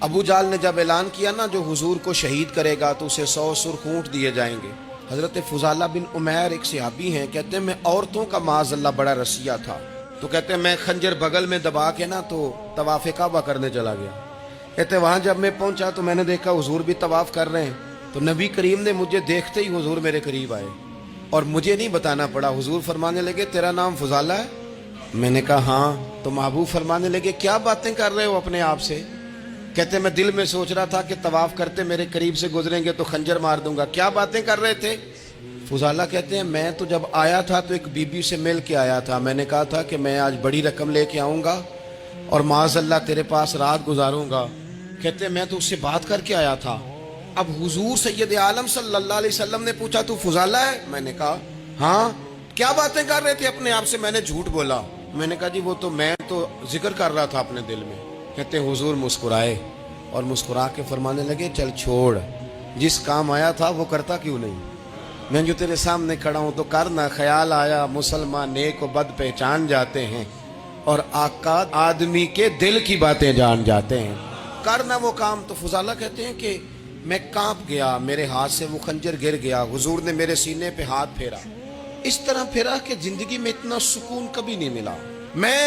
ابو جال نے جب اعلان کیا نا جو حضور کو شہید کرے گا تو اسے 100 سرخ اونٹ دیے جائیں گے. حضرت فضالہ بن عمیر ایک صحابی ہیں، کہتے ہیں میں عورتوں کا معاذ اللہ بڑا رسیہ تھا، تو کہتے ہیں میں خنجر بغل میں دبا کے نا تو طواف کعبہ کرنے چلا گیا. کہتے ہیں وہاں جب میں پہنچا تو میں نے دیکھا حضور بھی طواف کر رہے ہیں، تو نبی کریم نے مجھے دیکھتے ہی حضور میرے قریب آئے اور مجھے نہیں بتانا پڑا. حضور فرمانے لگے تیرا نام فضالہ ہے؟ میں نے کہا ہاں. تو محبوب فرمانے لگے کیا باتیں کر رہے ہو اپنے آپ سے؟ کہتے میں دل میں سوچ رہا تھا کہ طواف کرتے میرے قریب سے گزریں گے تو خنجر مار دوں گا. کیا باتیں کر رہے تھے؟ فضالہ کہتے ہیں میں تو جب آیا تھا تو ایک بی بی سے مل کے آیا تھا، میں نے کہا تھا کہ میں آج بڑی رقم لے کے آؤں گا اور معاذ اللہ تیرے پاس رات گزاروں گا. کہتے ہیں میں تو اس سے بات کر کے آیا تھا. اب حضور سید عالم صلی اللہ علیہ وسلم نے پوچھا تو فضالہ ہے؟ میں نے کہا ہاں. کیا باتیں کر رہے تھے اپنے آپ سے؟ میں نے جھوٹ بولا. میں نے کہا جی وہ تو میں تو ذکر کر رہا تھا اپنے دل میں. کہتے ہیں حضور مسکرائے اور مسکرا کے فرمانے لگے چل چھوڑ، جس کام آیا تھا وہ کرتا کیوں نہیں؟ میں جو تیرے سامنے کھڑا ہوں تو کرنا. خیال آیا مسلمان نیک و بد پہچان جاتے ہیں اور آقا آدمی کے دل کی باتیں جان جاتے ہیں. کرنا وہ کام. تو فضالہ کہتے ہیں کہ میں کانپ گیا، میرے ہاتھ سے وہ خنجر گر گیا. حضور نے میرے سینے پہ ہاتھ پھیرا، اس طرح پھیرا کہ زندگی میں اتنا سکون کبھی نہیں ملا. میں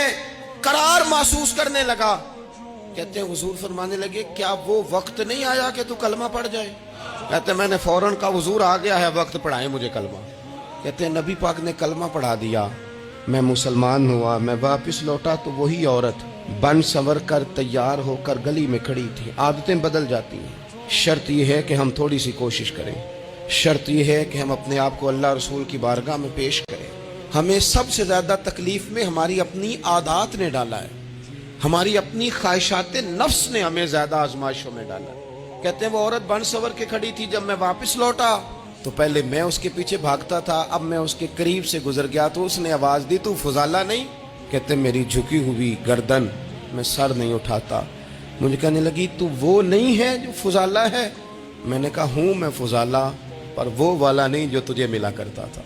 قرار محسوس کرنے لگا. کہتے ہیں حضور فرمانے لگے کیا وہ وقت نہیں آیا کہ تو کلمہ پڑھ جائے؟ کہتے ہیں میں نے فوراً کہا حضور آ گیا ہے وقت، پڑھائیں مجھے کلمہ. کہتے ہیں نبی پاک نے کلمہ پڑھا دیا، میں مسلمان ہوا. میں واپس لوٹا تو وہی عورت بن سنور کر تیار ہو کر گلی میں کھڑی تھی. عادتیں بدل جاتی ہیں. شرط یہ ہے کہ ہم تھوڑی سی کوشش کریں. شرط یہ ہے کہ ہم اپنے آپ کو اللہ رسول کی بارگاہ میں پیش کریں. ہمیں سب سے زیادہ تکلیف میں ہماری اپنی عادات نے ڈالا ہے، ہماری اپنی خواہشات نفس نے ہمیں زیادہ آزمائشوں میں ڈالا. کہتے ہیں وہ عورت بن سنور کے کھڑی تھی. جب میں واپس لوٹا تو پہلے میں اس کے پیچھے بھاگتا تھا، اب میں اس کے قریب سے گزر گیا تو اس نے آواز دی تو فضالہ نہیں؟ کہتے ہیں میری جھکی ہوئی گردن، میں سر نہیں اٹھاتا. مجھے کہنے لگی تو وہ نہیں ہے جو فضالہ ہے؟ میں نے کہا ہوں میں فضالہ، پر وہ والا نہیں جو تجھے ملا کرتا تھا.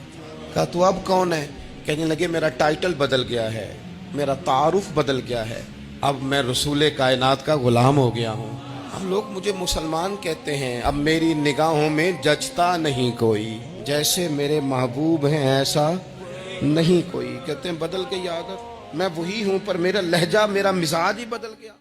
کہا تو اب کون ہے؟ کہنے لگے میرا ٹائٹل بدل گیا ہے، میرا تعارف بدل گیا ہے، اب میں رسول کائنات کا غلام ہو گیا ہوں. اب لوگ مجھے مسلمان کہتے ہیں، اب میری نگاہوں میں جچتا نہیں کوئی، جیسے میرے محبوب ہیں ایسا نہیں کوئی. کہتے ہیں بدل گئی عادت، میں وہی ہوں پر میرا لہجہ میرا مزاج ہی بدل گیا.